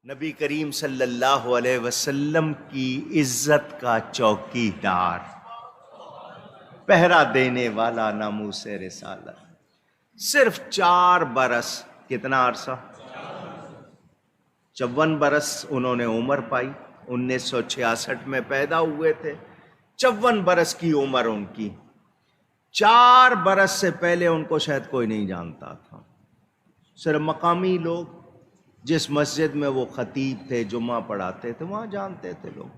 نبی کریم صلی اللہ علیہ وسلم کی عزت کا چوکی دار، پہرا دینے والا ناموس رسالت، صرف 4 برس، کتنا عرصہ؟ 54 برس انہوں نے عمر پائی، 1966 میں پیدا ہوئے تھے، 54 برس کی عمر ان کی۔ 4 برس سے پہلے ان کو شاید کوئی نہیں جانتا تھا، صرف مقامی لوگ، جس مسجد میں وہ خطیب تھے، جمعہ پڑھاتے تھے، وہاں جانتے تھے لوگ۔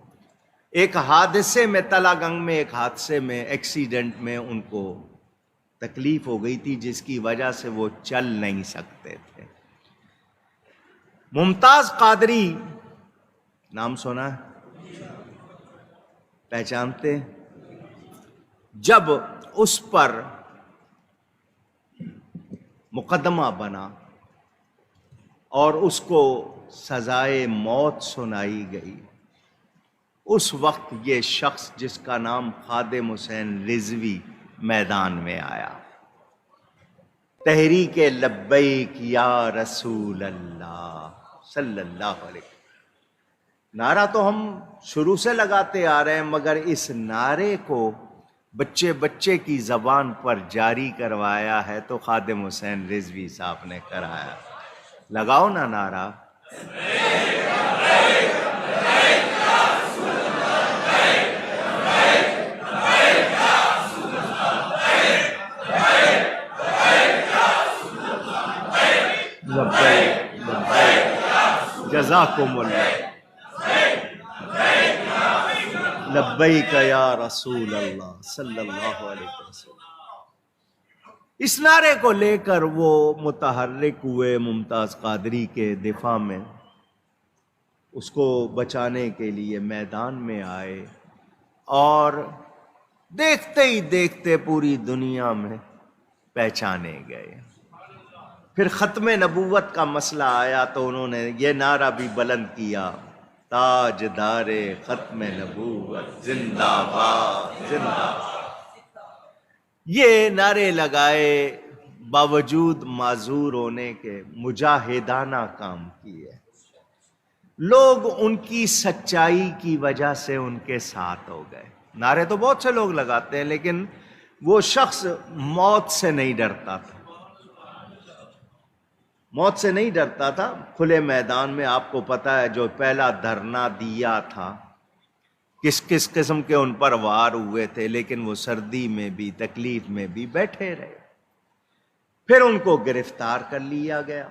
ایک حادثے میں، تلا گنگ میں ایک حادثے میں، ایکسیڈنٹ میں ان کو تکلیف ہو گئی تھی، جس کی وجہ سے وہ چل نہیں سکتے تھے۔ ممتاز قادری نام سنا ہے؟ پہچانتے؟ جب اس پر مقدمہ بنا اور اس کو سزائے موت سنائی گئی، اس وقت یہ شخص جس کا نام خادم حسین رضوی میدان میں آیا، تحریک لبیک یا رسول اللہ صلی اللہ علیہ وسلم۔ نعرہ تو ہم شروع سے لگاتے آ رہے ہیں، مگر اس نعرے کو بچے بچے کی زبان پر جاری کروایا ہے تو خادم حسین رضوی صاحب نے کرایا۔ لگاؤ نا نعرہ۔ جزاکم اللہ، لبیک یا رسول اللہ صلی اللہ علیہ وسلم۔ اس نعرے کو لے کر وہ متحرک ہوئے ممتاز قادری کے دفاع میں، اس کو بچانے کے لیے میدان میں آئے، اور دیکھتے ہی دیکھتے پوری دنیا میں پہچانے گئے۔ پھر ختم نبوت کا مسئلہ آیا تو انہوں نے یہ نعرہ بھی بلند کیا، تاجدار ختم نبوت زندہ باد زندہ باد۔ یہ نعرے لگائے، باوجود معذور ہونے کے مجاہدانہ کام کیے۔ لوگ ان کی سچائی کی وجہ سے ان کے ساتھ ہو گئے۔ نعرے تو بہت سے لوگ لگاتے ہیں، لیکن وہ شخص موت سے نہیں ڈرتا تھا، موت سے نہیں ڈرتا تھا۔ کھلے میدان میں آپ کو پتا ہے جو پہلا دھرنا دیا تھا، کس کس قسم کے ان پر وار ہوئے تھے، لیکن وہ سردی میں بھی، تکلیف میں بھی بیٹھے رہے۔ پھر ان کو گرفتار کر لیا گیا۔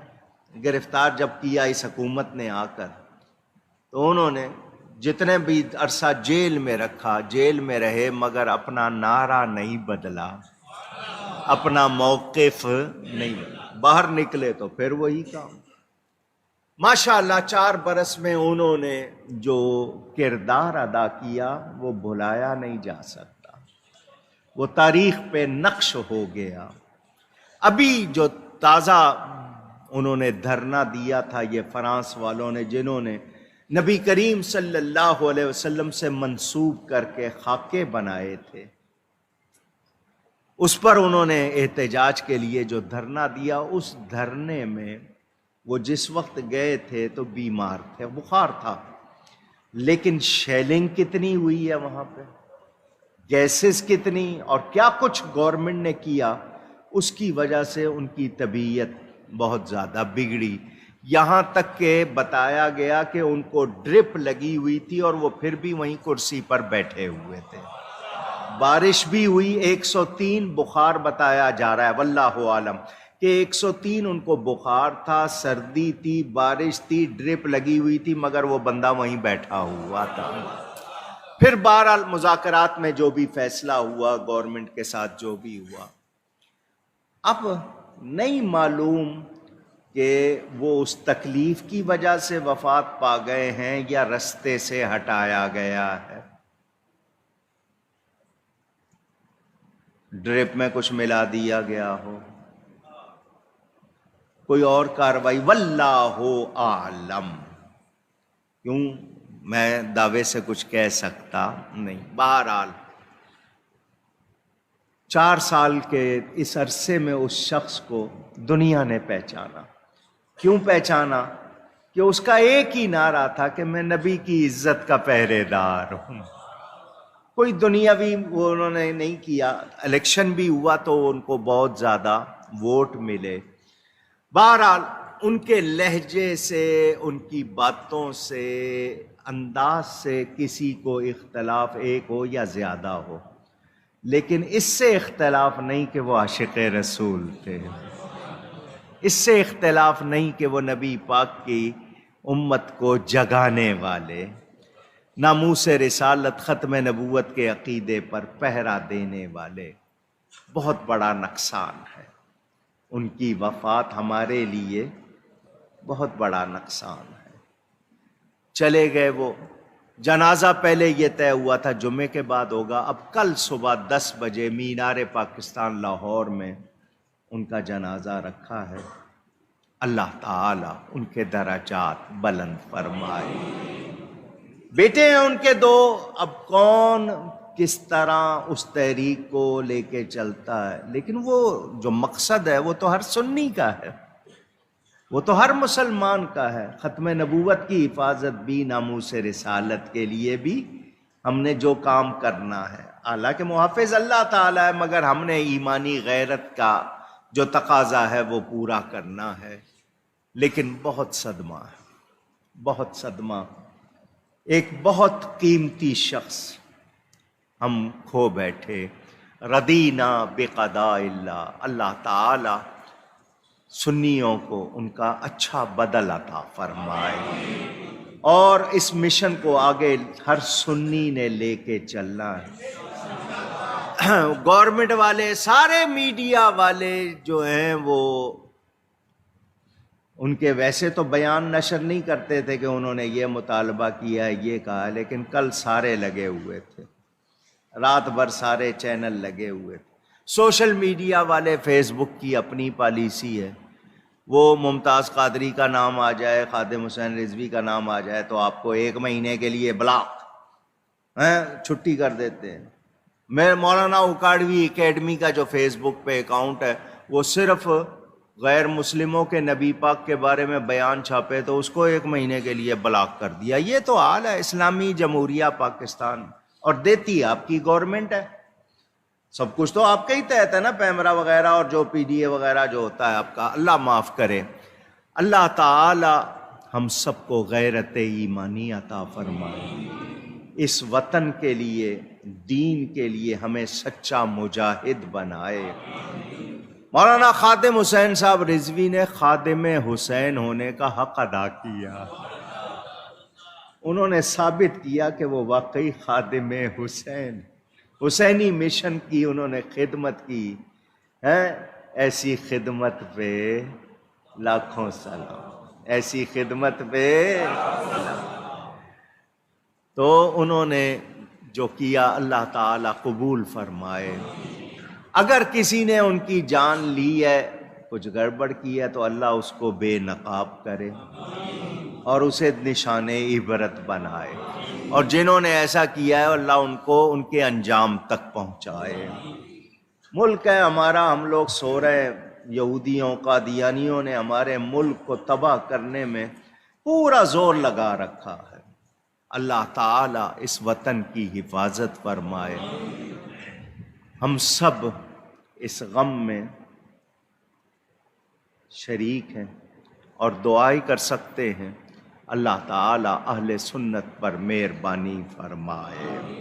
گرفتار جب کیا اس حکومت نے آ کر، تو انہوں نے جتنے بھی عرصہ جیل میں رکھا، جیل میں رہے، مگر اپنا نعرہ نہیں بدلا، اپنا موقف نہیں بدلا۔ باہر نکلے تو پھر وہی کام۔ ماشاءاللہ 4 برس میں انہوں نے جو کردار ادا کیا وہ بھلایا نہیں جا سکتا، وہ تاریخ پہ نقش ہو گیا۔ ابھی جو تازہ انہوں نے دھرنا دیا تھا، یہ فرانس والوں نے، جنہوں نے نبی کریم صلی اللہ علیہ وسلم سے منسوب کر کے خاکے بنائے تھے، اس پر انہوں نے احتجاج کے لیے جو دھرنا دیا، اس دھرنے میں وہ جس وقت گئے تھے تو بیمار تھے، بخار تھا، لیکن شیلنگ کتنی ہوئی ہے وہاں پہ، گیسز کتنی، اور کیا کچھ گورنمنٹ نے کیا، اس کی وجہ سے ان کی طبیعت بہت زیادہ بگڑی۔ یہاں تک کہ بتایا گیا کہ ان کو ڈرپ لگی ہوئی تھی اور وہ پھر بھی وہیں کرسی پر بیٹھے ہوئے تھے۔ بارش بھی ہوئی، 103 بخار بتایا جا رہا ہے، واللہ عالم، کہ 103 ان کو بخار تھا، سردی تھی، بارش تھی، ڈرپ لگی ہوئی تھی، مگر وہ بندہ وہیں بیٹھا ہوا تھا۔ پھر بہرحال مذاکرات میں جو بھی فیصلہ ہوا، گورنمنٹ کے ساتھ جو بھی ہوا، اب نہیں معلوم کہ وہ اس تکلیف کی وجہ سے وفات پا گئے ہیں یا رستے سے ہٹایا گیا ہے۔ ڈرپ میں کچھ ملا دیا گیا ہو، کوئی اور کاروائی، واللہ اعلم۔ کیوں میں دعوے سے کچھ کہہ سکتا نہیں۔ بہرحال 4 سال کے اس عرصے میں اس شخص کو دنیا نے پہچانا۔ کیوں پہچانا؟ کہ اس کا ایک ہی نعرہ تھا کہ میں نبی کی عزت کا پہرے دار ہوں. کوئی دنیاوی وہ انہوں نے نہیں کیا. الیکشن بھی ہوا تو ان کو بہت زیادہ ووٹ ملے. بہرحال ان کے لہجے سے، ان کی باتوں سے، انداز سے کسی کو اختلاف ایک ہو یا زیادہ ہو، لیکن اس سے اختلاف نہیں کہ وہ عاشق رسول تھے. اس سے اختلاف نہیں کہ وہ نبی پاک کی امت کو جگانے والے، ناموس رسالت ختم نبوت کے عقیدے پر پہرا دینے والے. بہت بڑا نقصان ہے. ان کی وفات ہمارے لیے بہت بڑا نقصان ہے. چلے گئے وہ. جنازہ پہلے یہ طے ہوا تھا جمعے کے بعد ہوگا. اب کل صبح 10 بجے مینار پاکستان لاہور میں ان کا جنازہ رکھا ہے. اللہ تعالی ان کے درجات بلند فرمائے. بیٹے ہیں ان کے 2. اب کون کس طرح اس تحریک کو لے کے چلتا ہے، لیکن وہ جو مقصد ہے وہ تو ہر سنی کا ہے، وہ تو ہر مسلمان کا ہے. ختم نبوت کی حفاظت بھی، ناموس رسالت کے لیے بھی ہم نے جو کام کرنا ہے. حالانکہ محافظ اللہ تعالیٰ ہے، مگر ہم نے ایمانی غیرت کا جو تقاضا ہے وہ پورا کرنا ہے. لیکن بہت صدمہ ہے، بہت صدمہ. ایک بہت قیمتی شخص ہم کھو بیٹھے. رضینا بقضاء اللہ. اللہ تعالی سنیوں کو ان کا اچھا بدل عطا فرمائے، اور اس مشن کو آگے ہر سنی نے لے کے چلنا ہے. گورنمنٹ والے، سارے میڈیا والے جو ہیں وہ ان کے ویسے تو بیان نشر نہیں کرتے تھے کہ انہوں نے یہ مطالبہ کیا، یہ کہا، لیکن کل سارے لگے ہوئے تھے. رات بھر سارے چینل لگے ہوئے تھے. سوشل میڈیا والے، فیس بک کی اپنی پالیسی ہے، وہ ممتاز قادری کا نام آ جائے، خادم حسین رضوی کا نام آ جائے تو آپ کو 1 مہینے کے لیے بلاک چھٹی کر دیتے ہیں. میں مولانا اکاڑوی اکیڈمی کا جو فیس بک پہ اکاؤنٹ ہے وہ صرف غیر مسلموں کے نبی پاک کے بارے میں بیان چھاپے تو اس کو 1 مہینے کے لیے بلاک کر دیا. یہ تو حال ہے اسلامی جمہوریہ پاکستان. اور دیتی آپ کی گورنمنٹ ہے، سب کچھ تو آپ کے ہی تحت ہے نا، پیمرا وغیرہ اور جو پی ڈی اے وغیرہ جو ہوتا ہے آپ کا. اللہ معاف کرے. اللہ تعالی ہم سب کو غیرت ایمانی عطا فرمائے. اس وطن کے لیے، دین کے لیے ہمیں سچا مجاہد بنائے. مولانا خادم حسین صاحب رضوی نے خادم حسین ہونے کا حق ادا کیا. انہوں نے ثابت کیا کہ وہ واقعی خادم حسین، حسینی مشن کی انہوں نے خدمت کی ہے. ایسی خدمت پہ لاکھوں سلام، ایسی خدمت پہ. تو انہوں نے جو کیا اللہ تعالی قبول فرمائے. اگر کسی نے ان کی جان لی ہے، کچھ گڑبڑ کی ہے، تو اللہ اس کو بے نقاب کرے اور اسے نشان عبرت بنائے. اور جنہوں نے ایسا کیا ہے اللہ ان کو ان کے انجام تک پہنچائے. ملک ہے ہمارا، ہم لوگ سو رہے ہیں. یہودیوں قادیانیوں نے ہمارے ملک کو تباہ کرنے میں پورا زور لگا رکھا ہے. اللہ تعالی اس وطن کی حفاظت فرمائے. ہم سب اس غم میں شریک ہیں اور دعائی کر سکتے ہیں. اللہ تعالی اہل سنت پر مہربانی فرمائے.